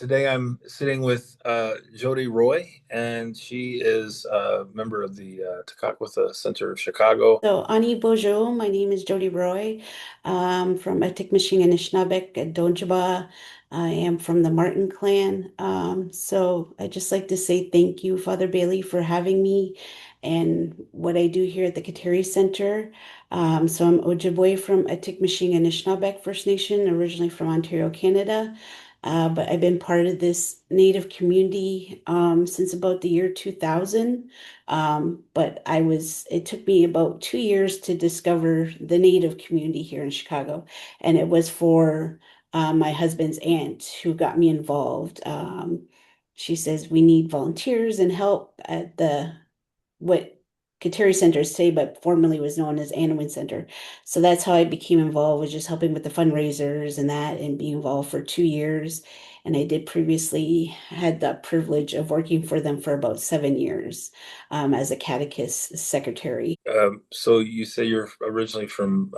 Today I'm sitting with Jody Roy, and she is a member of the Takakwa Center of Chicago. So, Ani Bojo, my name is Jody Roy, from Atikmishing Anishnaabe at Dojaba. I am from the Martin clan. So I just like to say thank you, Father Bailey, for having me and what I do here at the Kateri Center. So I'm Ojibwe from Atikmishing Anishnaabe First Nation, originally from Ontario, Canada. But I've been part of this Native community since about the year 2000. But it took me about 2 years to discover the Native community here in Chicago. And it was for my husband's aunt who got me involved. She says we need volunteers and help at what Kateri Center is today, but formerly was known as Anowin Center. So that's how I became involved, was just helping with the fundraisers and that, and being involved for 2 years. And I did previously had the privilege of working for them for about 7 years as a catechist secretary. So you say you're originally from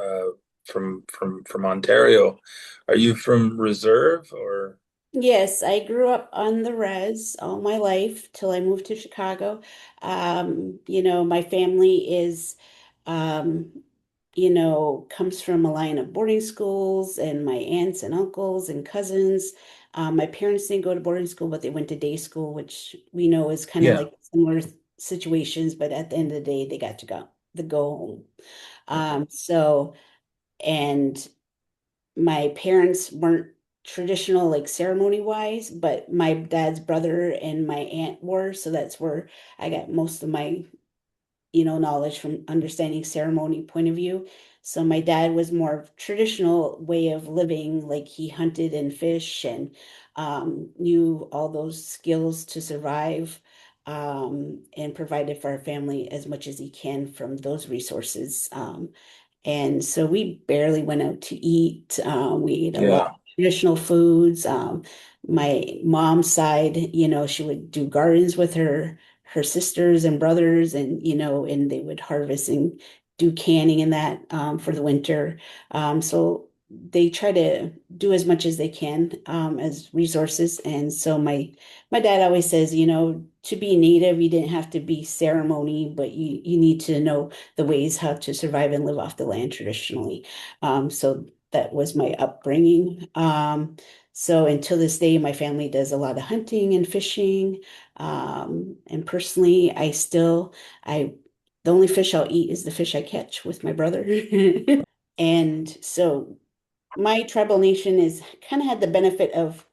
Ontario. Are you from Reserve or? Yes, I grew up on the res all my life till I moved to Chicago. My family is, um, comes from a line of boarding schools, and my aunts and uncles and cousins. My parents didn't go to boarding school, but they went to day school, which we know is kind of Yeah. like similar situations, but at the end of the day, they got to go home. So, and my parents weren't traditional like ceremony wise, but my dad's brother and my aunt were. So that's where I got most of my, knowledge from understanding ceremony point of view. So my dad was more of traditional way of living, like he hunted and fish and knew all those skills to survive, and provided for our family as much as he can from those resources. And so we barely went out to eat. We ate a lot Yeah. of traditional foods. My mom's side, she would do gardens with her sisters and brothers, and and they would harvest and do canning and that for the winter. So they try to do as much as they can as resources. And so my dad always says, to be native, you didn't have to be ceremony, but you need to know the ways how to survive and live off the land traditionally. So that was my upbringing. So until this day, my family does a lot of hunting and fishing. And personally, I, the only fish I'll eat is the fish I catch with my brother. And so my tribal nation is kind of had the benefit of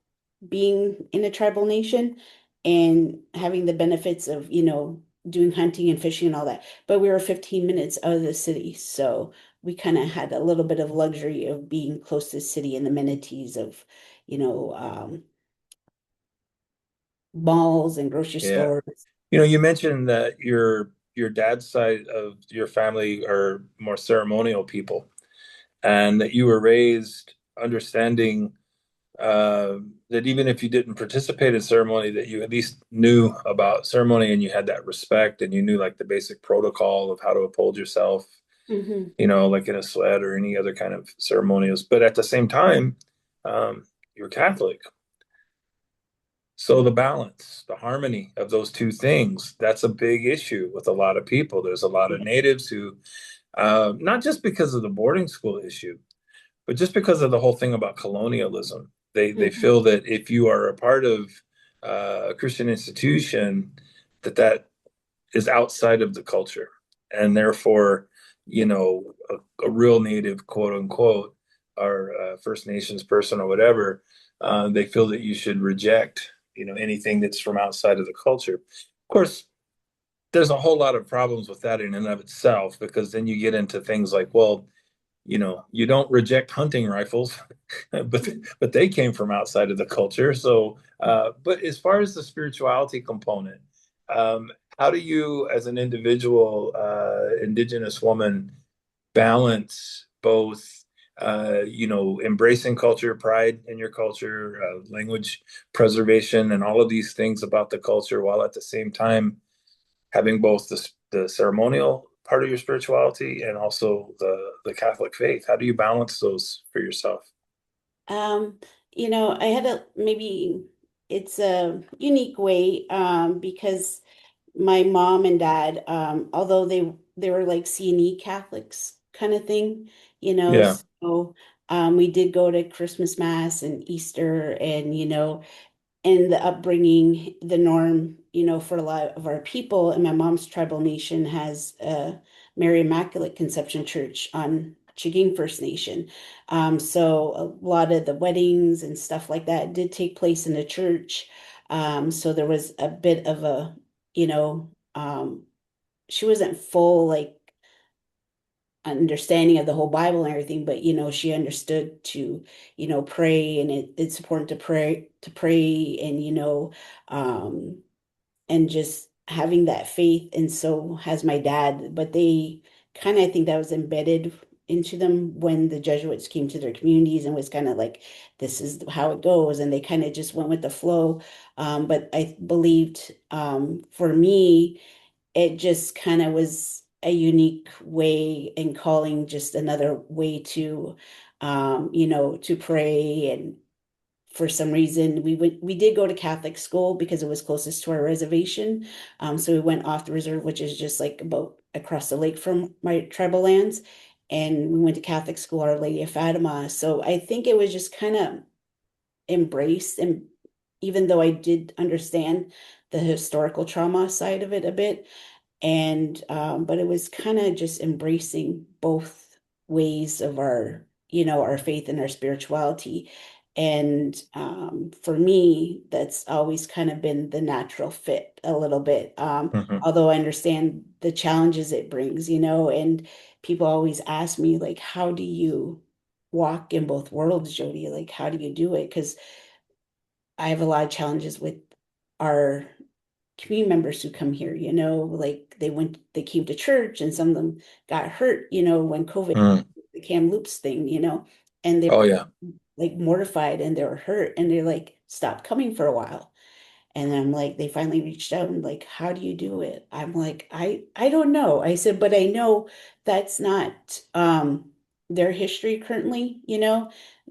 being in a tribal nation and having the benefits of, doing hunting and fishing and all that. But we were 15 minutes out of the city. So we kind of had a little bit of luxury of being close to the city and the amenities of, you know, um, malls and grocery Yeah. stores. You mentioned that your dad's side of your family are more ceremonial people, and that you were raised understanding that even if you didn't participate in ceremony, that you at least knew about ceremony and you had that respect and you knew like the basic protocol of how to uphold yourself, Hmm. like in a sled or any other kind of ceremonials. But at the same time, you're Catholic. So the balance, the harmony of those two things, that's a big issue with a lot of people. There's a lot of natives who, not just because of the boarding school issue, but just because of the whole thing about colonialism, they Hmm. feel that if you are a part of a Christian institution, that is outside of the culture, and therefore, a real native, quote unquote, or First Nations person or whatever, they feel that you should reject, anything that's from outside of the culture. Of course, there's a whole lot of problems with that in and of itself, because then you get into things like, well, you don't reject hunting rifles, but they came from outside of the culture. So, but as far as the spirituality component, um, how do you, as an individual, Indigenous woman, balance both, embracing culture, pride in your culture, language preservation, and all of these things about the culture, while at the same time having both the ceremonial part of your spirituality and also the Catholic faith? How do you balance those for yourself? I had a maybe. it's a unique way because my mom and dad, although they were like C&E Catholics kind of thing, Yeah. so we did go to Christmas Mass and Easter and and the upbringing, the norm, for a lot of our people. And my mom's tribal nation has a Mary Immaculate Conception Church on Chagin First Nation. So a lot of the weddings and stuff like that did take place in the church. So there was a bit of a, you know, she wasn't full like understanding of the whole Bible and everything, but she understood to, pray, and it's important to pray, and um and just having that faith. And so has my dad, but they kind of, I think that was embedded into them when the Jesuits came to their communities and was kind of like, this is how it goes, and they kind of just went with the flow. But I believed, for me, it just kind of was a unique way and calling, just another way to to pray. And for some reason we did go to Catholic school because it was closest to our reservation. So we went off the reserve, which is just like about across the lake from my tribal lands, and we went to Catholic school, Our Lady of Fatima. So I think it was just kind of embraced. And even though I did understand the historical trauma side of it a bit, and but it was kind of just embracing both ways of our faith and our spirituality. And for me, that's always kind of been the natural fit a little bit. Hmm. Although I understand the challenges it brings, and people always ask me, like, how do you walk in both worlds, Jody? Like, how do you do it? Because I have a lot of challenges with our community members who come here, like they came to church, and some of them got hurt, when COVID, Mm. the Kamloops thing, and they Oh were yeah. like mortified, and they were hurt, and they're like, stop coming for a while. And I'm like, they finally reached out and like, how do you do it? I'm like, I don't know. I said, but I know that's not their history currently,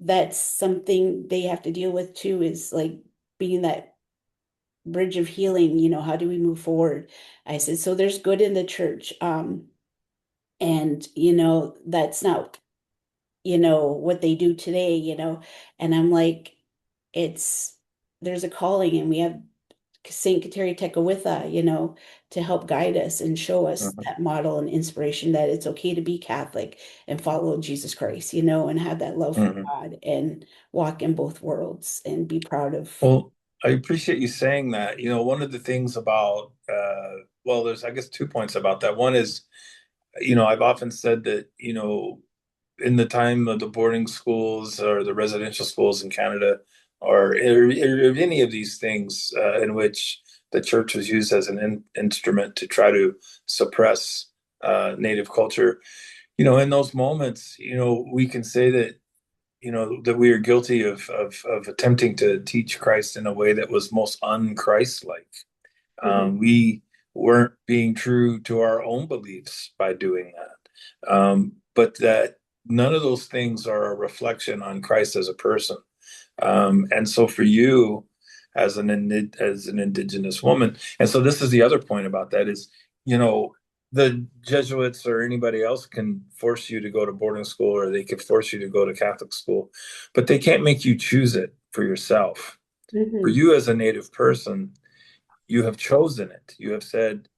that's something they have to deal with too, is like being that bridge of healing. How do we move forward? I said, so there's good in the church. And that's not, what they do today, and I'm like, it's there's a calling, and we have Saint Kateri Tekakwitha, to help guide us and show us Mhm. that model and inspiration, that it's okay to be Catholic and follow Jesus Christ, and have that love for Mhm. God and walk in both worlds and be proud of. Well, I appreciate you saying that. One of the things about, well, there's, I guess, 2 points about that. One is, I've often said that, in the time of the boarding schools or the residential schools in Canada, or any of these things in which the church was used as an instrument to try to suppress Native culture, in those moments, we can say that that we are guilty of attempting to teach Christ in a way that was most un-Christ-like. Mhm. We weren't being true to our own beliefs by doing that. But that none of those things are a reflection on Christ as a person. And so for you, as an indigenous woman, and so this is the other point about that is, you know, the Jesuits or anybody else can force you to go to boarding school, or they can force you to go to Catholic school, but they can't make you choose it for yourself. For Mhm. you as a Native person, you have chosen it. You have said,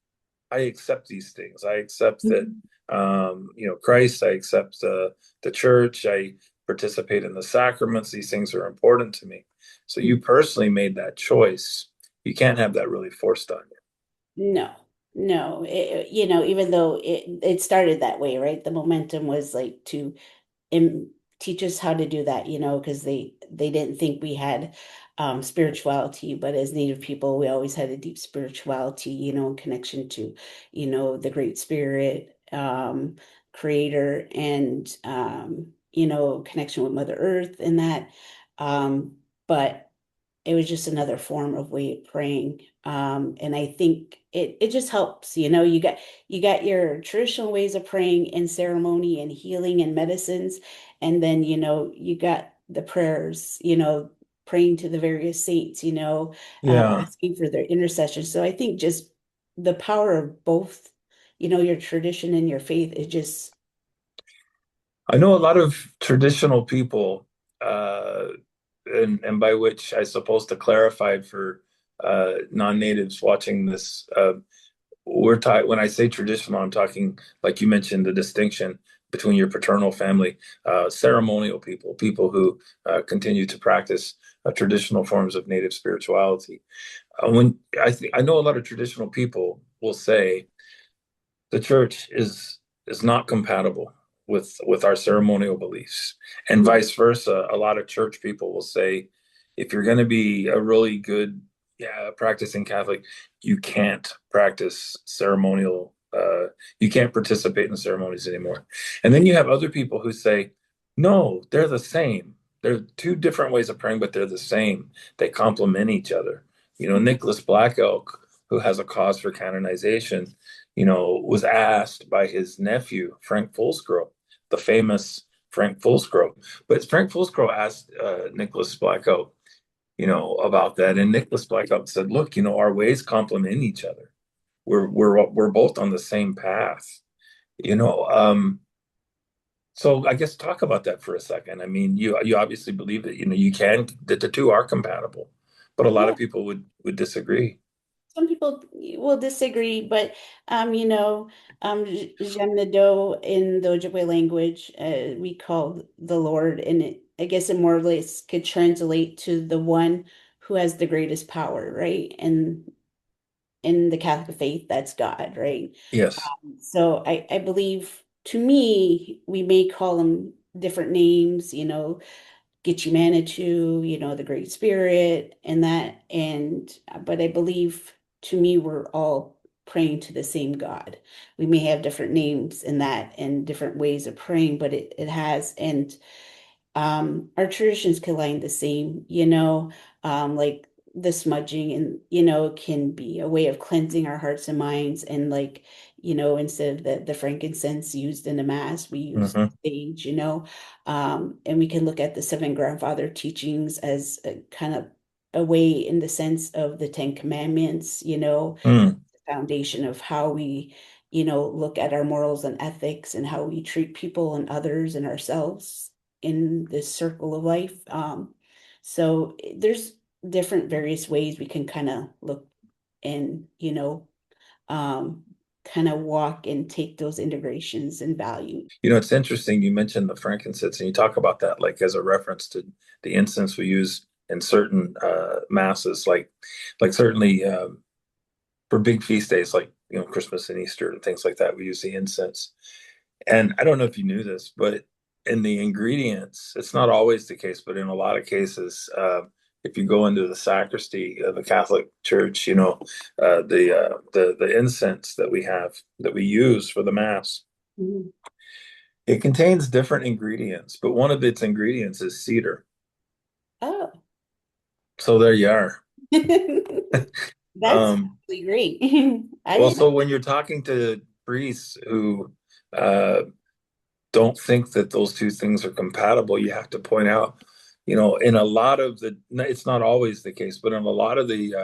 I accept these things. I accept that, Mhm. Christ. I accept the church. I participate in the sacraments. These things are important to me. So you personally made that choice. You can't have that really forced on No, no. Even though it started that way, right? The momentum was like to teach us how to do that, because they didn't think we had spirituality. But as Native people, we always had a deep spirituality, connection to, the Great Spirit, Creator, and connection with Mother Earth, and that. But it was just another form of way of praying. And I think it just helps, you got your traditional ways of praying and ceremony and healing and medicines. And then, you got the prayers, praying to the various saints, Yeah. asking for their intercession. So I think just the power of both, your tradition and your faith is just, I know a lot of traditional people, uh, and by which I suppose to clarify for non-natives watching this, when I say traditional, I'm talking, like you mentioned, the distinction between your paternal family, ceremonial people, people who continue to practice traditional forms of native spirituality. When I know a lot of traditional people will say the church is not compatible with our ceremonial beliefs, and vice versa. A lot of church people will say if you're going to be a really good, yeah, practicing Catholic, you can't practice ceremonial, you can't participate in the ceremonies anymore. And then you have other people who say no, they're the same. They're two different ways of praying, but they're the same. They complement each other. Nicholas Black Elk, who has a cause for canonization, was asked by his nephew, Frank Fulsgrove, the famous Frank Fulsgrove. But Frank Fulsgrove asked Nicholas Black Elk, about that. And Nicholas Black Elk said, look, our ways complement each other. We're both on the same path, you know. So I guess talk about that for a second. I mean, you obviously believe that, that the two are compatible, but a lot yeah. of people would disagree. Some people will disagree, but J'aime le do in the Ojibwe language, we call the Lord, and I guess it more or less could translate to the one who has the greatest power, right? And in the Catholic faith, that's God, right? Yes. So I believe to me, we may call them different names, get you Manitou, the Great Spirit and that. But I believe to me, we're all praying to the same God. We may have different names in that and different ways of praying, but it has, and our traditions can line the same, like the smudging and, can be a way of cleansing our hearts and minds. And like, instead of the frankincense used in the mass, we use Hmm. sage, and we can look at the seven grandfather teachings as a kind of a way in the sense of the Ten Commandments, Mm. the foundation of how we, look at our morals and ethics and how we treat people and others and ourselves in this circle of life. So there's different various ways we can kind of look and, um, kind of walk and take those integrations and value. It's interesting you mentioned the frankincense and you talk about that like as a reference to the incense we use in certain masses, like certainly for big feast days like Christmas and Easter and things like that, we use the incense. And I don't know if you knew this, but in the ingredients, it's not always the case, but in a lot of cases, if you go into the sacristy of a Catholic church, the incense that we use for the mass, Mhm. it contains different ingredients, but one of its ingredients is cedar. Oh, So there you are. that's Um, really great. I well, didn't. so when you're talking to priests who uh, don't think that those two things are compatible, you have to point out, in a lot of it's not always the case, but in a lot of the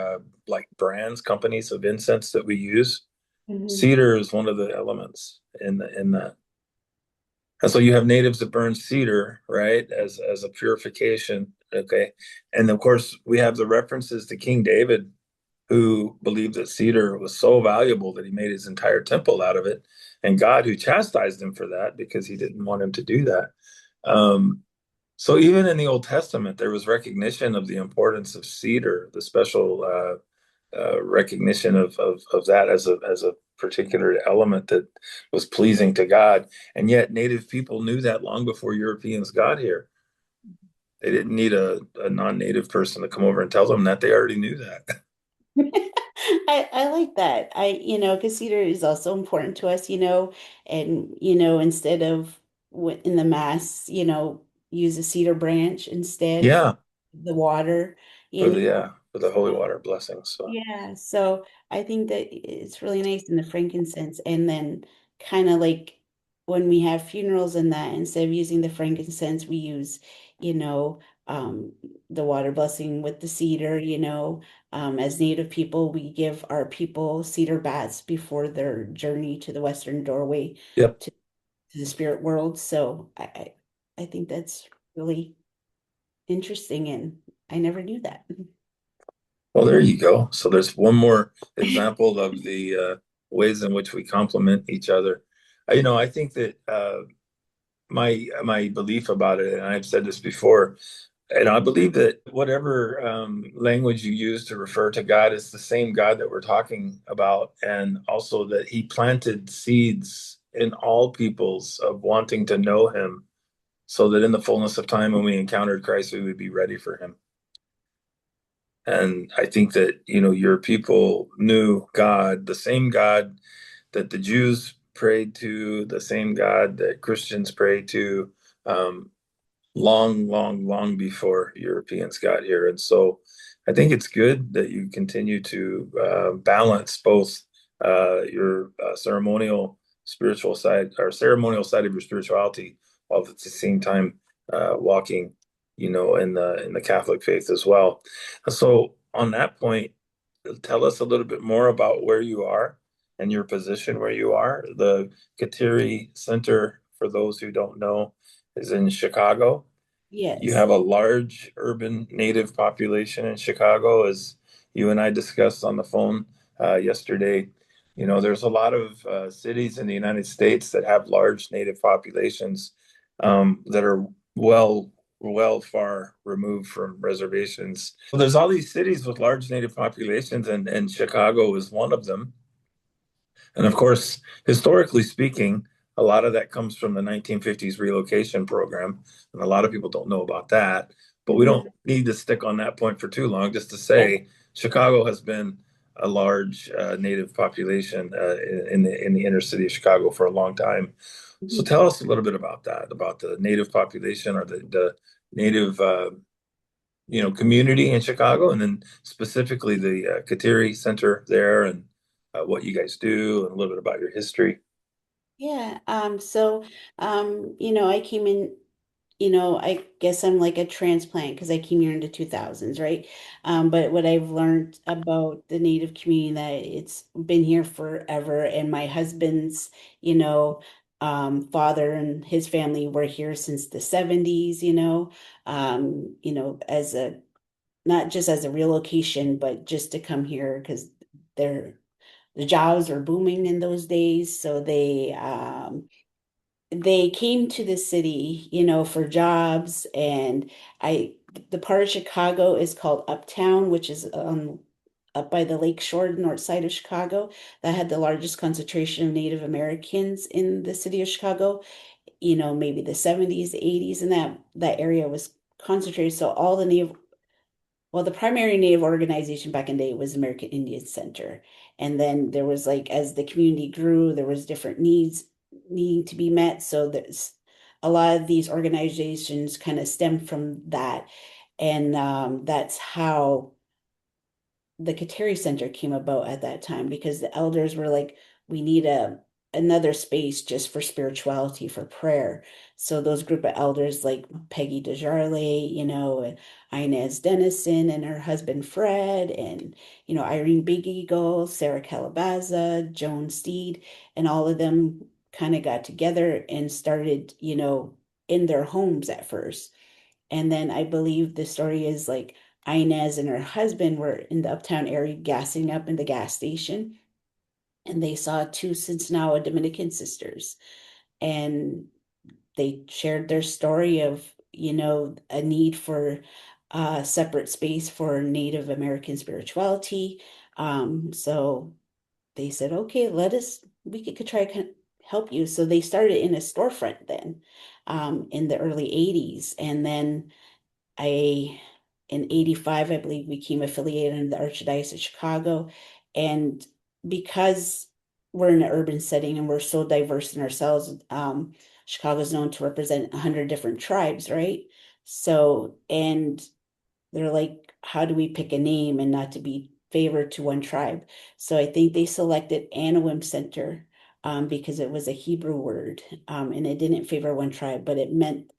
like brands, companies of incense that we use, Mhm. cedar is one of the elements in that. And so you have natives that burn cedar, right, as a purification. Okay. And of course, we have the references to King David, who believed that cedar was so valuable that he made his entire temple out of it. And God, who chastised him for that because he didn't want him to do that. So even in the Old Testament, there was recognition of the importance of cedar, the special recognition of that as a particular element that was pleasing to God. And yet, Native people knew that long before Europeans got here. They didn't need a non-native person to come over and tell them that. They already knew that. I like that. Because cedar is also important to us, and instead of in the mass, use a cedar branch instead for Yeah, the water, you for the know. yeah for the holy So, water blessings. So yeah, so I think that it's really nice in the frankincense, and then kind of like when we have funerals and that, instead of using the frankincense, we use, you know, um, the water blessing with the cedar, as Native people, we give our people cedar bats before their journey to the western doorway Yep. to the spirit world. So I think that's really interesting, and I never knew that. Well, there you go. So there's one more example of the ways in which we complement each other. I think that my belief about it, and I've said this before, and I believe that whatever language you use to refer to God is the same God that we're talking about, and also that He planted seeds in all peoples of wanting to know Him, so that in the fullness of time, when we encountered Christ, we would be ready for Him. And I think that, your people knew God, the same God that the Jews prayed to, the same God that Christians prayed to, um, long, long, long before Europeans got here. And so I think it's good that you continue to balance both your ceremonial spiritual side or ceremonial side of your spirituality, while at the same time walking, in the Catholic faith as well. So on that point, tell us a little bit more about where you are and your position where you are. The Kateri Center, for those who don't know, is in Chicago. You Yes. have a large urban native population in Chicago, as you and I discussed on the phone yesterday. There's a lot of cities in the United States that have large native populations that are well, well far removed from reservations. So there's all these cities with large native populations, and Chicago is one of them. And of course, historically speaking, a lot of that comes from the 1950s relocation program. And a lot of people don't know about that. But we Mhm. don't need to stick on that point for too long, just to Yeah. say Chicago has been a large native population in the inner city of Chicago for a long time. So Mhm. tell us a little bit about that, about the native population or the native community in Chicago, and then specifically the Kateri Center there, and what you guys do, and a little bit about your history. Yeah. I came in, I guess I'm like a transplant because I came here in the 2000s, right? But what I've learned about the Native community, that it's been here forever, and my husband's, father and his family were here since the 70s, as a not just as a relocation, but just to come here because they're the jobs were booming in those days. So they came to the city, for jobs. And the part of Chicago is called Uptown, which is up by the lake shore, north side of Chicago, that had the largest concentration of Native Americans in the city of Chicago. Maybe the 70s, 80s, and that area was concentrated. So all the Native well, the primary Native organization back in the day was American Indian Center. And then there was, like, as the community grew, there was different needs needing to be met. So there's a lot of these organizations kind of stem from that. And that's how the Kateri Center came about at that time, because the elders were like, we need another space just for spirituality, for prayer. So those group of elders like Peggy DeJarle, and Inez Dennison and her husband Fred, and Irene Big Eagle, Sarah Calabaza, Joan Steed, and all of them kind of got together and started, in their homes at first. And then I believe the story is like Inez and her husband were in the uptown area gassing up in the gas station, and they saw two Cincinnati Dominican sisters, and they shared their story of, a need for a separate space for Native American spirituality. So they said, okay, we could try to help you. So they started in a storefront then, in the early 80s. And then in 85, I believe, we became affiliated in the Archdiocese of Chicago. And because we're in an urban setting and we're so diverse in ourselves, Chicago is known to represent 100 different tribes, right? So, and they're like, how do we pick a name and not to be favored to one tribe? So I think they selected Anawim Center, because it was a Hebrew word, and it didn't favor one tribe, but it meant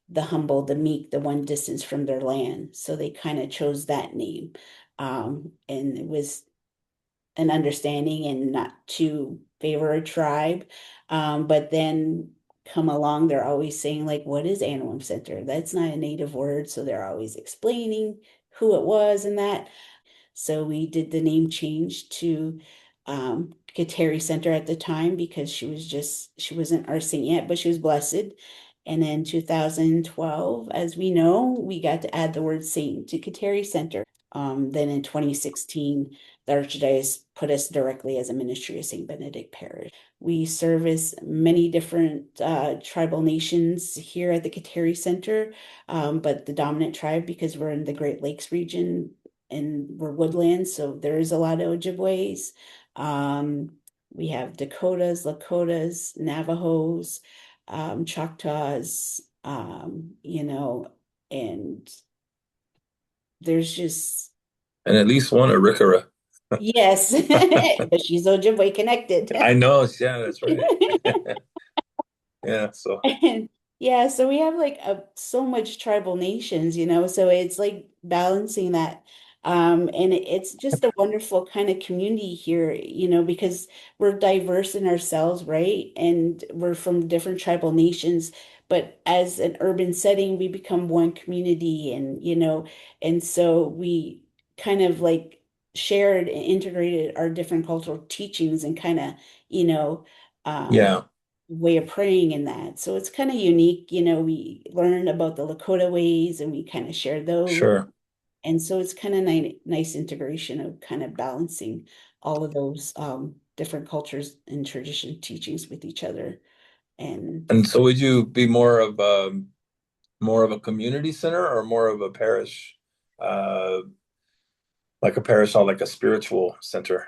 the humble, the meek, the one distance from their land. So they kind of chose that name. And it was an understanding and not to favor a tribe. But then come along, they're always saying, like, what is Antelope Center? That's not a native word. So they're always explaining who it was and that. So we did the name change to Kateri Center at the time because she wasn't our saint yet, but she was blessed. And then 2012, as we know, we got to add the word saint to Kateri Center. Then in 2016, the Archdiocese put us directly as a ministry of St. Benedict Parish. We service many different tribal nations here at the Kateri Center, but the dominant tribe, because we're in the Great Lakes region, and we're woodlands, so there's a lot of Ojibways. We have Dakotas, Lakotas, Navajos, Choctaws, and there's just, And at least one Arikara. yes, but she's Ojibwe connected. I know. Yeah, that's right. Yeah. So And yeah, so we have like so much tribal nations, so it's like balancing that. And it's just a wonderful kind of community here, because we're diverse in ourselves, right? And we're from different tribal nations, but as an urban setting, we become one community, and so we kind of like shared and integrated our different cultural teachings and kind of, you know, um, yeah, way of praying in that. So it's kind of unique. We learn about the Lakota ways and we kind of share those. sure. And so it's kind of nice integration of kind of balancing all of those different cultures and tradition teachings with each other. And And so would you be more of a community center or more of a parish, uh, like a parish or like a spiritual center?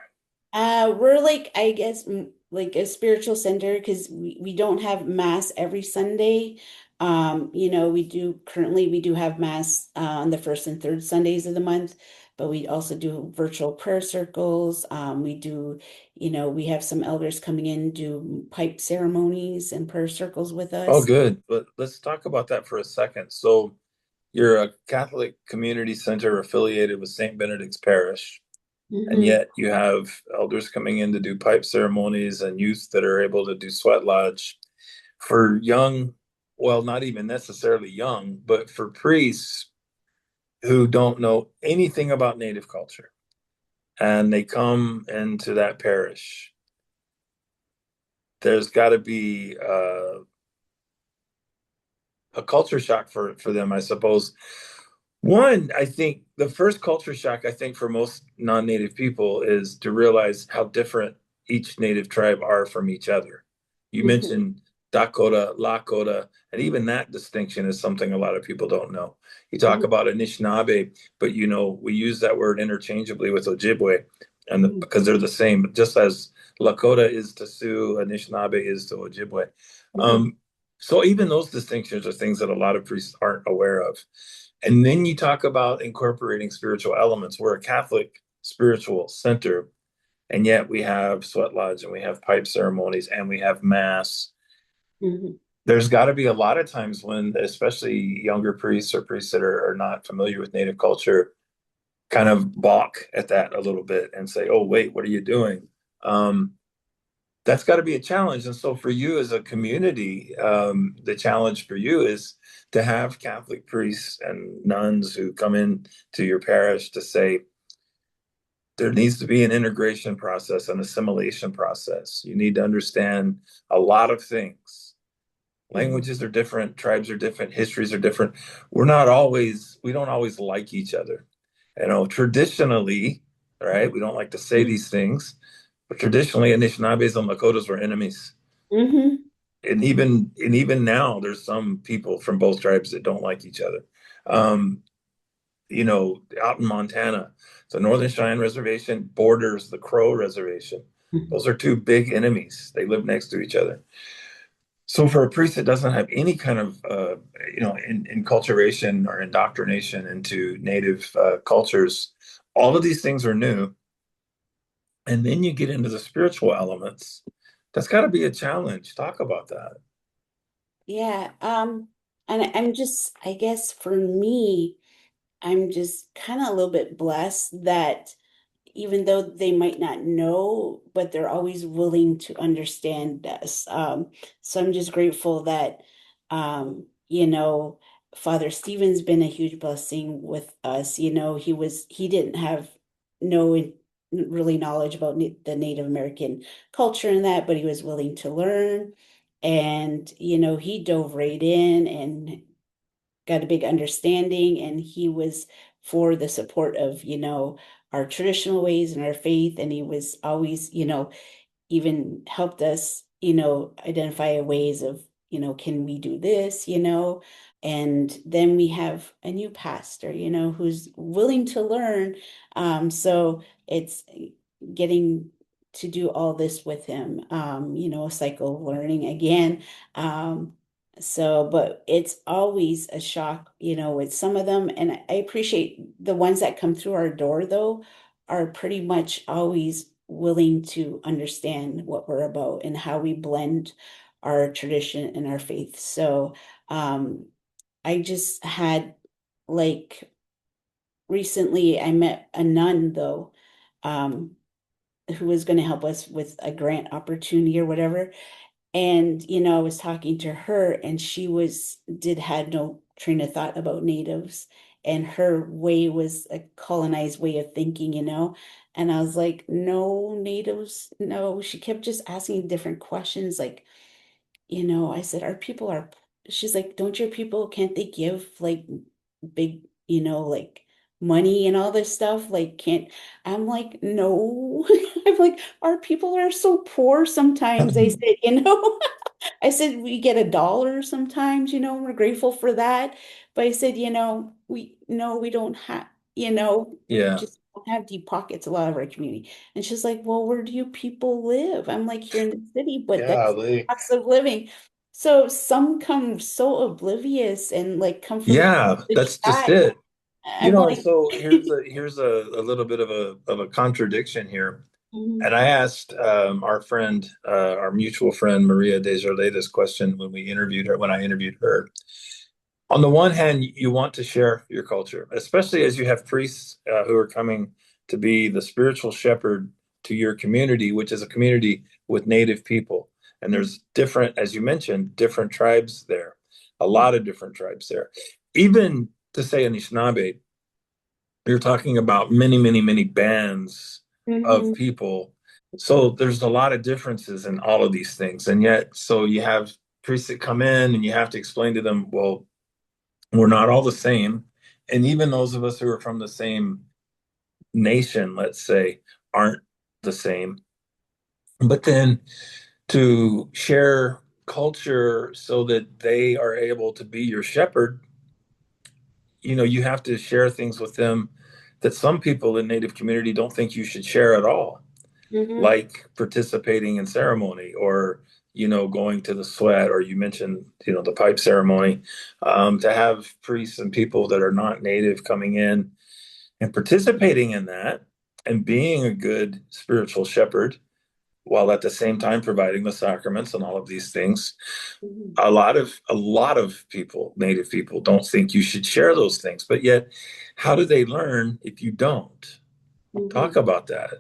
we're like, I guess, like a spiritual center because we don't have mass every Sunday. We do have mass on the first and third Sundays of the month, but we also do virtual prayer circles. We have some elders coming in, do pipe ceremonies and prayer circles with Oh, us. good. But let's talk about that for a second. So you're a Catholic community center affiliated with St. Benedict's Parish, and Hmm. yet you have elders coming in to do pipe ceremonies and youth that are able to do sweat lodge for young, well, not even necessarily young, but for priests who don't know anything about Native culture and they come into that parish. There's got to be a culture shock for them, I suppose. One, I think the first culture shock, I think, for most non-native people is to realize how different each native tribe are from each other. You Hmm. mentioned Dakota, Lakota, and even that distinction is something a lot of people don't know. You talk Hmm. about Anishnaabe, but we use that word interchangeably with Ojibwe, and Hmm. because they're the same, just as Lakota is to Sioux, Anishinaabe is to Ojibwe. Hmm. Um, so even those distinctions are things that a lot of priests aren't aware of. And then you talk about incorporating spiritual elements. We're a Catholic spiritual center, and yet we have sweat lodge and we have pipe ceremonies and we have mass. Hmm. There's got to be a lot of times when, especially younger priests or priests that are not familiar with Native culture, kind of balk at that a little bit and say, "Oh, wait, what are you doing?" Um, that's got to be a challenge. And so for you as a community, the challenge for you is to have Catholic priests and nuns who come in to your parish to say, there needs to be an integration process, an assimilation process. You need to understand a lot of things. Hmm. Languages are different, tribes are different, histories are different. We don't always like each other. Traditionally, right? We don't like to say these things, but traditionally, Anishinabes and Lakotas were enemies. Hmm. And even now, there's some people from both tribes that don't like each other. Um, out in Montana, the Northern Cheyenne Reservation borders the Crow Reservation. Hmm. Those are two big enemies. They live next to each other. So for a priest that doesn't have any kind of enculturation or indoctrination into native cultures, all of these things are new. And then you get into the spiritual elements. That's got to be a challenge. Talk about that. Yeah. And I'm just, I guess for me, I'm just kind of a little bit blessed that even though they might not know, but they're always willing to understand us. So I'm just grateful that, Father Stephen's been a huge blessing with us. He didn't have no really knowledge about the Native American culture and that, but he was willing to learn. And, he dove right in and got a big understanding, and he was for the support of, our traditional ways and our faith. And he was always, even helped us, identify ways of, can we do this, and then we have a new pastor, who's willing to learn. So it's getting to do all this with him, a cycle of learning again. But it's always a shock, with some of them. And I appreciate the ones that come through our door, though, are pretty much always willing to understand what we're about and how we blend our tradition and our faith. So, I just had, like, recently I met a nun, though, um, who was going to help us with a grant opportunity or whatever. And, I was talking to her, and she had no train of thought about natives. And her way was a colonized way of thinking, And I was like, no, natives, no. She kept just asking different questions. Like, I said, she's like, don't your people, can't they give like big, like money and all this stuff? Like, can't, I'm like, no. I'm like, our people are so poor sometimes. I said, I said we get $1 sometimes, we're grateful for that. But I said, we no, we don't have, we Yeah, just don't have deep pockets, a lot of our community. And she's like, well, where do you people live? I'm like, here in the city, but that's golly. cost of living. So some come so oblivious and like come from Yeah, the that's just sky. it. I'm like, So here's a little bit of a contradiction here. mhm, And I asked our friend, our mutual friend Maria Desjardins this question when we interviewed her, when I interviewed her. On the one hand, you want to share your culture, especially as you have priests who are coming to be the spiritual shepherd to your community, which is a community with native people. And there's different, as you mentioned, different tribes there, a lot of different tribes there. Even to say Anishnaabe, you're talking about many, many, many bands of mhm, people. So there's a lot of differences in all of these things. And yet, so you have priests that come in and you have to explain to them, well, we're not all the same. And even those of us who are from the same nation, let's say, aren't the same. But then to share culture so that they are able to be your shepherd, you have to share things with them that some people in Native community don't think you should share at all, mhm, like participating in ceremony or going to the sweat, or you mentioned the pipe ceremony. To have priests and people that are not native coming in and participating in that and being a good spiritual shepherd while at the same time providing the sacraments and all of these things. mhm, A lot of people, native people, don't think you should share those things, but yet how do they learn if you don't? Talk mhm. about that.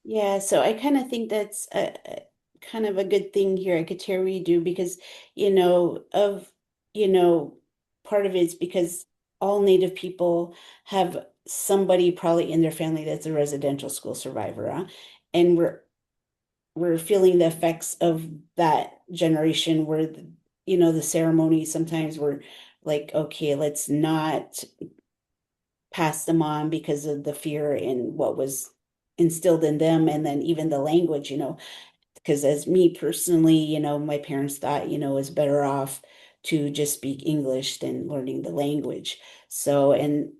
Yeah, so I kind of think that's a kind of a good thing here at Kateri do, because, you know, part of it is because all Native people have somebody probably in their family that's a residential school survivor, huh? And we're feeling the effects of that generation where the ceremony sometimes we're like, okay, let's not pass them on because of the fear and what was instilled in them, and then even the language, because as me personally, my parents thought, it was better off to just speak English than learning the language. And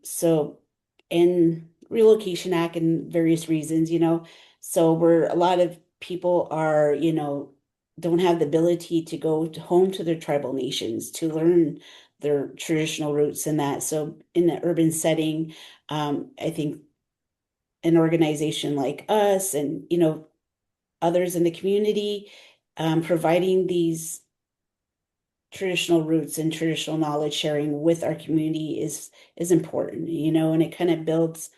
Relocation Act and various reasons, so where a lot of people are, don't have the ability to go home to their tribal nations to learn their traditional roots and that. So in the urban setting, I think an organization like us and, others in the community, providing these traditional roots and traditional knowledge sharing with our community is important, and it kind of builds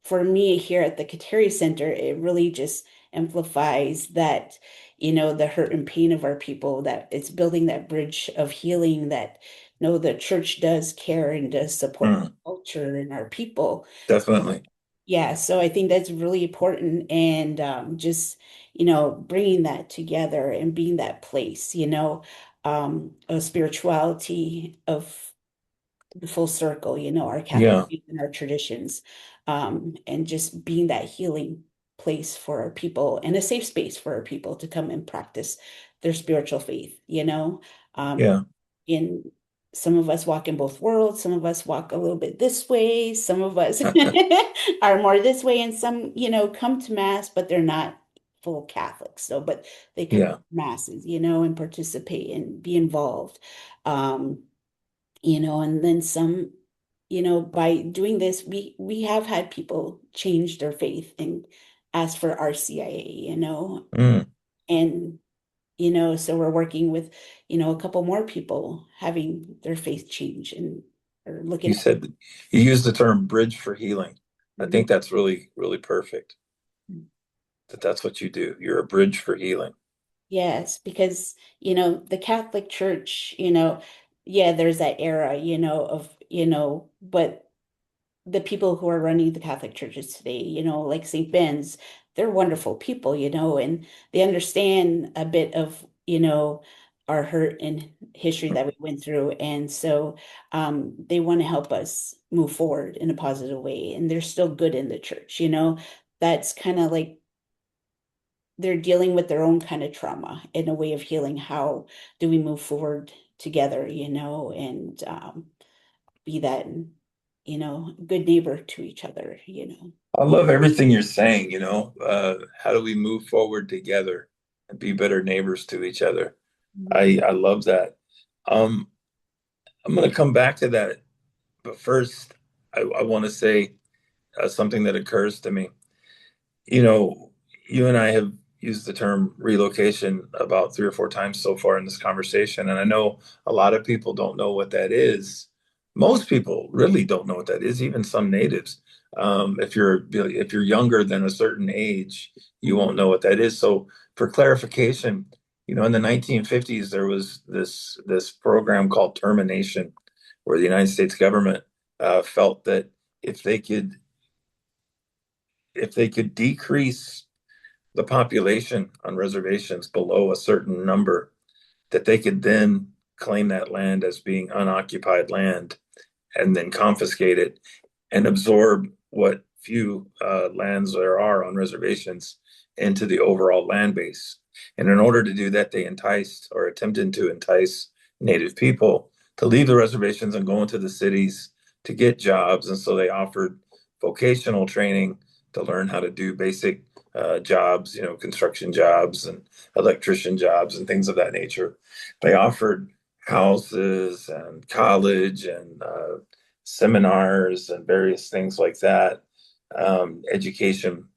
for me here at the Kateri Center, it really just amplifies that, the hurt and pain of our people, that it's building that bridge of healing that, the church does care and does support Mm, culture and our people. definitely. Yeah, so I think that's really important and just, bringing that together and being that place, of spirituality, of the full circle, our Catholic Yeah, faith and our traditions, and just being that healing place for our people and a safe space for our people to come and practice their spiritual faith, yeah, in some of us walk in both worlds, some of us walk a little bit this way, some of us are more this way, and some, come to mass, but they're not full Catholics. So, but they come to yeah. masses, and participate and be involved. Um, and then some, by doing this, we have had people change their faith and ask for RCIA, Mm. and so we're working with, a couple more people having their faith change and or looking You at. said you used the term bridge for healing. I Mhm. think that's really, really perfect. That's what you do. You're a bridge for healing. Yes, because the Catholic Church, yeah, there's that era, of, but the people who are running the Catholic churches today, like St. Ben's, they're wonderful people, and they understand a bit of, our hurt and history that we went through. And so they want to help us move forward in a positive way. And they're still good in the church, That's kind of like they're dealing with their own kind of trauma in a way of healing. How do we move forward together, and be that, good neighbor to each other, I love everything you're saying, how do we move forward together and be better neighbors to each other? Mhm. I love that. Um, I'm going to come back to that, but first, I want to say something that occurs to me. You know, you and I have used the term relocation about 3 or 4 times so far in this conversation, and I know a lot of people don't know what that is. Most people really don't know what that is, even some natives. If you're younger than a certain age, you won't know what that is. So, for clarification, in the 1950s, there was this program called termination, where the United States government felt that if they could if they could decrease the population on reservations below a certain number, that they could then claim that land as being unoccupied land and then confiscate it and absorb what few lands there are on reservations into the overall land base. And in order to do that, they enticed or attempted to entice Native people to leave the reservations and go into the cities to get jobs. And so they offered vocational training to learn how to do basic jobs, construction jobs and electrician jobs and things of that nature. They offered houses and college and seminars and various things like that, education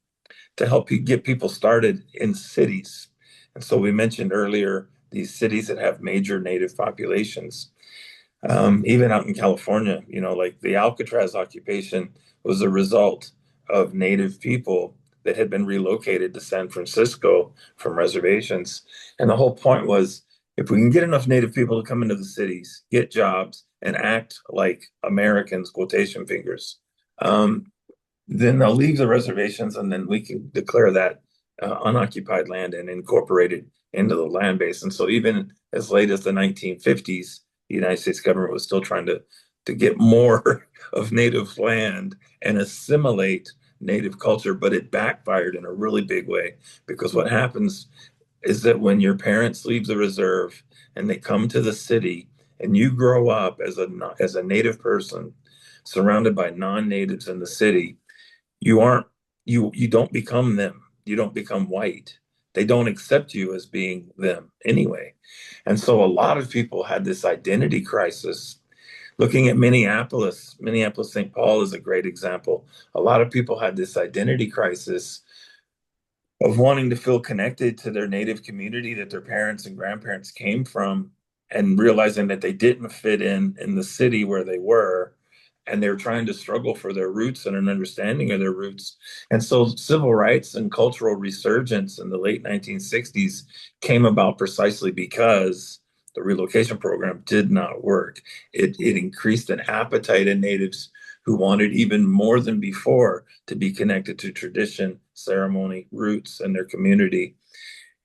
to help you get people started in cities. And so we mentioned earlier these cities that have major native populations. Even out in California, like the Alcatraz occupation was a result of native people that had been relocated to San Francisco from reservations. And the whole point was if we can get enough native people to come into the cities, get jobs, and act like Americans, quotation fingers, um, then they'll leave the reservations and then we can declare that unoccupied land and incorporate it into the land base. And so even as late as the 1950s, the United States government was still trying to get more of native land and assimilate native culture, but it backfired in a really big way because what happens is that when your parents leave the reserve and they come to the city and you grow up as a native person surrounded by non-natives in the city, you aren't you don't become them. You don't become white. They don't accept you as being them anyway. And so a lot of people had this identity crisis. Looking at Minneapolis St. Paul is a great example. A lot of people had this identity crisis of wanting to feel connected to their native community that their parents and grandparents came from and realizing that they didn't fit in the city where they were, and they're trying to struggle for their roots and an understanding of their roots. And so civil rights and cultural resurgence in the late 1960s came about precisely because the relocation program did not work. It increased an appetite in natives who wanted even more than before to be connected to tradition, ceremony, roots, and their community.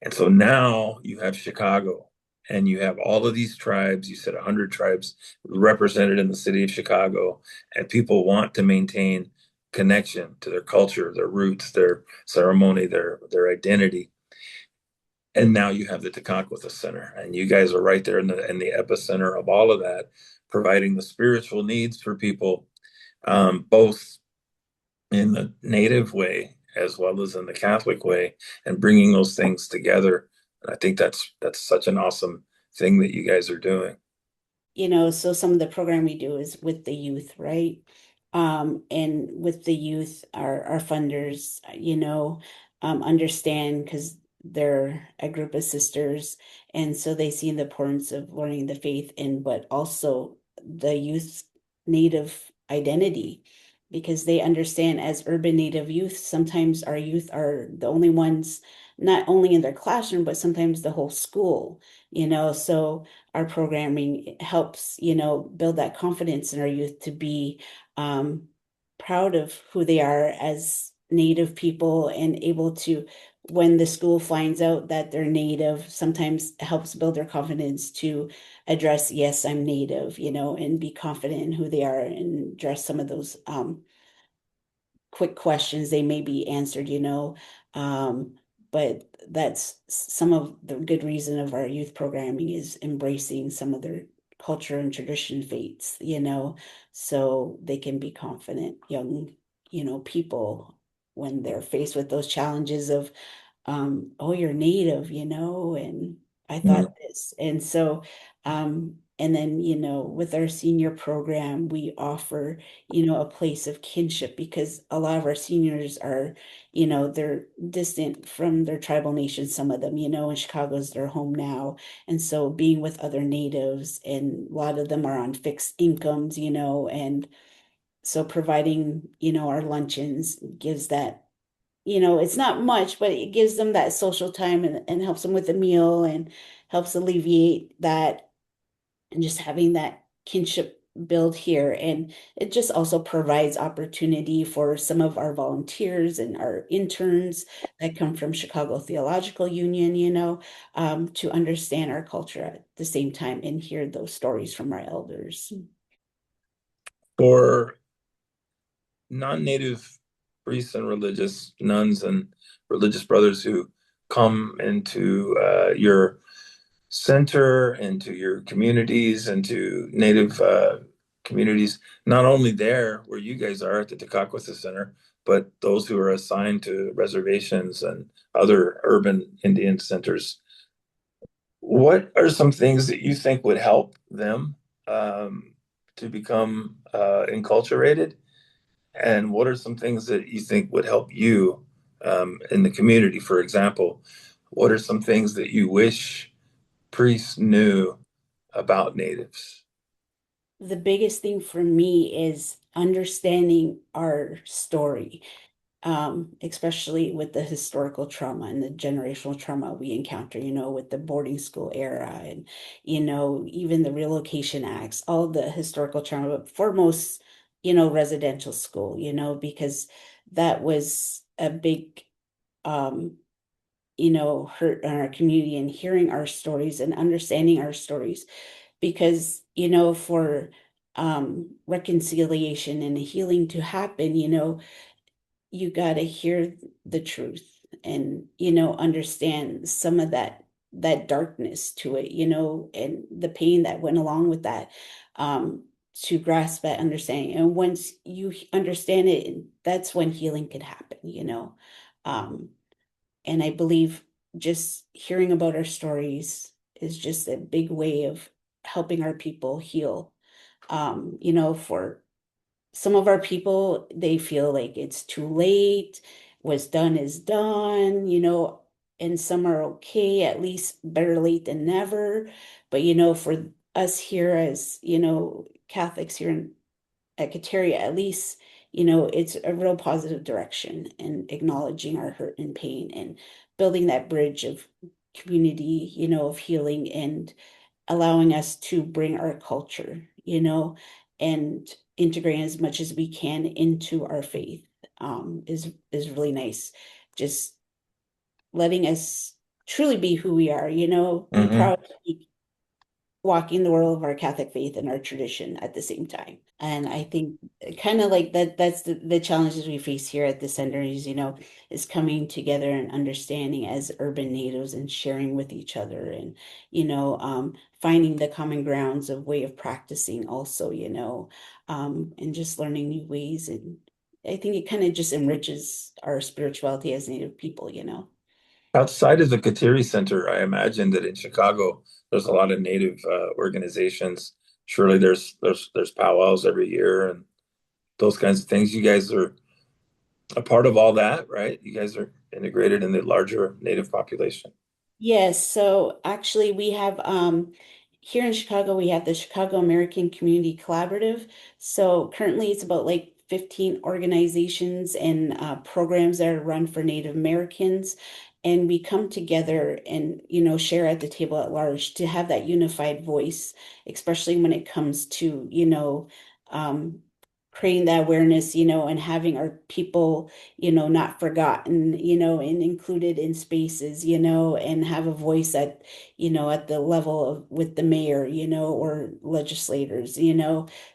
And so now you have Chicago and you have all of these tribes. You said 100 tribes represented in the city of Chicago, and people want to maintain connection to their culture, their roots, their ceremony, their identity. And now you have the Tekakwitha Center, and you guys are right there in the epicenter of all of that, providing the spiritual needs for people, both in the native way as well as in the Catholic way, and bringing those things together. And I think that's such an awesome thing that you guys are doing. So some of the program we do is with the youth, right? And with the youth, our funders, understand because they're a group of sisters, and so they see the importance of learning the faith and but also the youth's native identity because they understand as urban native youth, sometimes our youth are the only ones, not only in their classroom, but sometimes the whole school, so our programming helps, build that confidence in our youth to be um, proud of who they are as Native people and able to, when the school finds out that they're Native, sometimes helps build their confidence to address, yes, I'm Native, and be confident in who they are and address some of those quick questions they may be answered, but that's some of the good reason of our youth programming is embracing some of their culture and tradition faiths, so they can be confident young, people when they're faced with those challenges of oh, you're native, and I thought Mm. this. And so, and then, with our senior program, we offer, a place of kinship because a lot of our seniors are, they're distant from their tribal nations, some of them, and Chicago's their home now. And so being with other natives and a lot of them are on fixed incomes, and so providing, our luncheons gives that, it's not much, but it gives them that social time and helps them with the meal and helps alleviate that and just having that kinship build here. And it just also provides opportunity for some of our volunteers and our interns that come from Chicago Theological Union, to understand our culture at the same time and hear those stories from our elders. For non-native priests and religious nuns and religious brothers who come into your center, into your communities, into native communities, not only there where you guys are at the Tekakwitha Center, but those who are assigned to reservations and other urban Indian centers. What are some things that you think would help them to become enculturated? And what are some things that you think would help you in the community? For example, what are some things that you wish priests knew about natives? The biggest thing for me is understanding our story, especially with the historical trauma and the generational trauma we encounter, with the boarding school era and, even the relocation acts, all the historical trauma, but foremost, residential school, because that was a big, um, hurt in our community and hearing our stories and understanding our stories because for reconciliation and healing to happen, you got to hear the truth and understand some of that darkness to it, and the pain that went along with that, to grasp that understanding. And once you understand it, that's when healing could happen, um and I believe just hearing about our stories is just a big way of helping our people heal. For some of our people, they feel like it's too late, what's done is done, and some are okay, at least better late than never. But for us here as, Catholics here at Kateri, at least, it's a real positive direction and acknowledging our hurt and pain and building that bridge of community, of healing and allowing us to bring our culture, and integrate as much as we can into our faith, is really nice. Just letting us truly be who we are, be Hmm. proud to be walking the world of our Catholic faith and our tradition at the same time. And I think kind of like that's the challenges we face here at the center is coming together and understanding as urban natives and sharing with each other and, finding the common grounds of way of practicing also, and just learning new ways. And I think it kind of just enriches our spirituality as Native people. Outside of the Kateri Center, I imagine that in Chicago, there's a lot of Native organizations. Surely there's powwows every year and those kinds of things. You guys are a part of all that, right? You guys are integrated in the larger Native population. Yes, so actually we have here in Chicago we have the Chicago American Community Collaborative. So currently it's about like 15 organizations and programs that are run for Native Americans. And we come together and share at the table at large to have that unified voice, especially when it comes to um, creating that awareness, and having our people not forgotten, and included in spaces, and have a voice at the level of with the mayor, or legislators,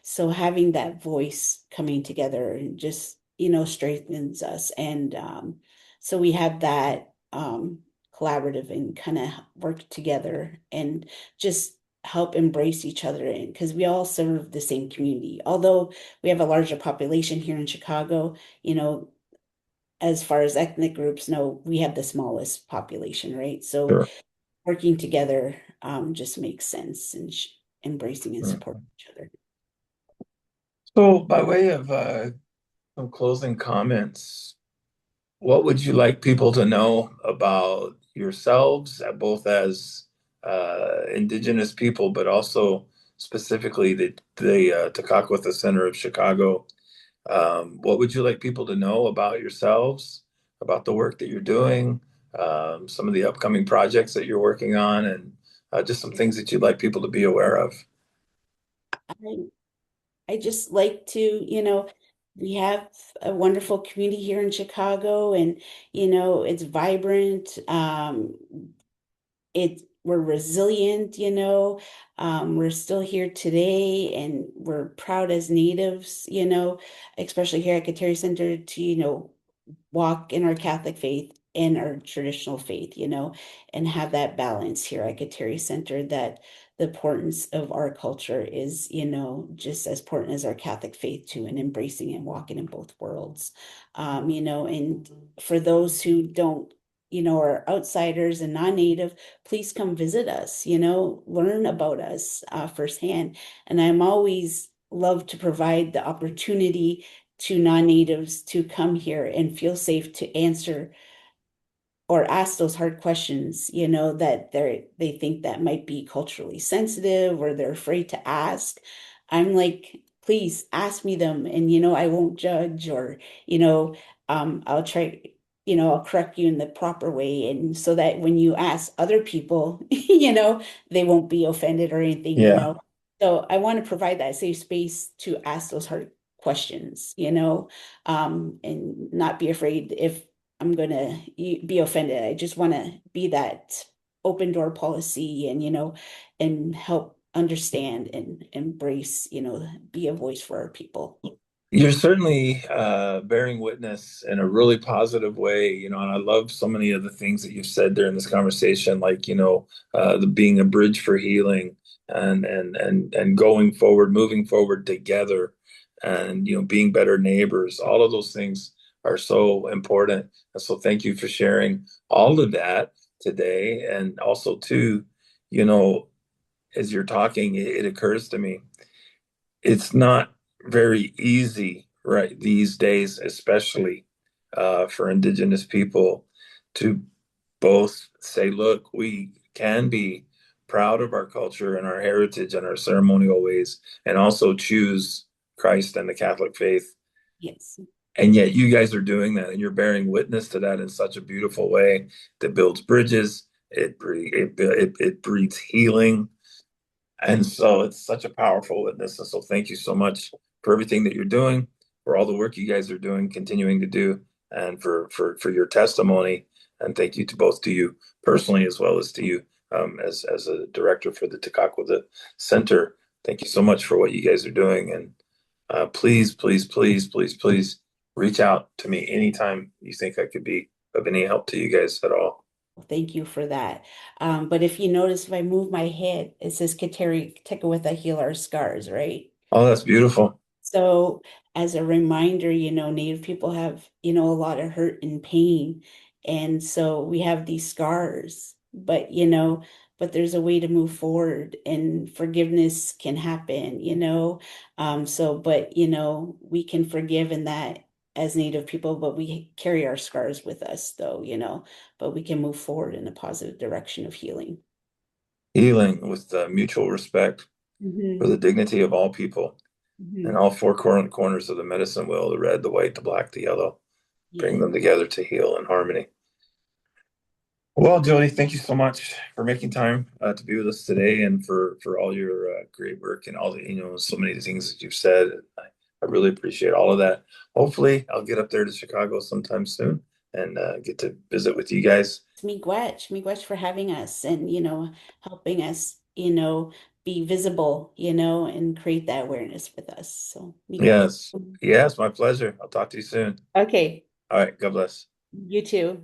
so having that voice coming together and just, strengthens us. And so we have that collaborative and kind of work together and just help embrace each other in because we all serve the same community. Although we have a larger population here in Chicago, you know, as far as ethnic groups, no, we have the smallest population, right? So Sure. working together just makes sense and embracing and supporting Mhm. each other. So, by way of some closing comments, what would you like people to know about yourselves, both as Indigenous people, but also specifically the Tekakwitha Center of Chicago? What would you like people to know about yourselves, about the work that you're doing, some of the upcoming projects that you're working on, and just some things that you'd like people to be aware of? I, I just like to, we have a wonderful community here in Chicago and, it's vibrant. We're resilient, we're still here today and we're proud as natives, especially here at Kateri Center to, walk in our Catholic faith and our traditional faith, and have that balance here at Kateri Center that the importance of our culture is, just as important as our Catholic faith too, and embracing and walking in both worlds. And for those who don't, are outsiders and non-native, please come visit us, learn about us firsthand. And I'm always love to provide the opportunity to non-natives to come here and feel safe to answer or ask those hard questions, that they think that might be culturally sensitive or they're afraid to ask. I'm like, please ask me them and I won't judge or, I'll try, I'll correct you in the proper way. And so that when you ask other people, they won't be offended or anything, Yeah. So I want to provide that safe space to ask those hard questions, and not be afraid if I'm gonna be offended. I just want to be that open door policy and and help understand and embrace, be a voice for our people. You're certainly bearing witness in a really positive way, and I love so many of the things that you've said there in this conversation, like, the being a bridge for healing and going forward, moving forward together and, being better neighbors. All of those things are so important. And so thank you for sharing all of that today. And also too, you know, as you're talking, it occurs to me it's not very easy, right, these days, especially for Indigenous people to both say, look, we can be proud of our culture and our heritage and our ceremonial ways, and also choose Christ and the Catholic faith. Yes. And yet you guys are doing that and you're bearing witness to that in such a beautiful way that builds bridges. It breeds healing. And so it's such a powerful witness. And so thank you so much for everything that you're doing, for all the work you guys are doing, continuing to do, and for your testimony. And thank you to both to you personally as well as to you as a director for the Takakwa Center. Thank you so much for what you guys are doing. And please, please, please, please, please reach out to me anytime you think I could be of any help to you guys at all. Thank you for that. But if you notice, if I move my head, it says Kateri Teka Heal Our Scars, right? Oh, that's beautiful. So, as a reminder, Native people have, a lot of hurt and pain. And so we have these scars, but there's a way to move forward and forgiveness can happen, but we can forgive in that as Native people, but we carry our scars with us, though, but we can move forward in a positive direction of healing. Healing with mutual respect for Hmm. the dignity of all people and Hmm. all four corners of the medicine wheel, the red, the white, the black, the yellow, bring Yeah. them together to heal in harmony. Well, Jody, thank you so much for making time to be with us today and for all your great work and all the, so many things that you've said. I really appreciate all of that. Hopefully, I'll get up there to Chicago sometime soon and get to visit with you guys. Miigwech for having us and, helping us, be visible, and create that awareness with us. So, miigwech. Yes, yes, my pleasure. I'll talk to you soon. Okay, All right, God bless. you too.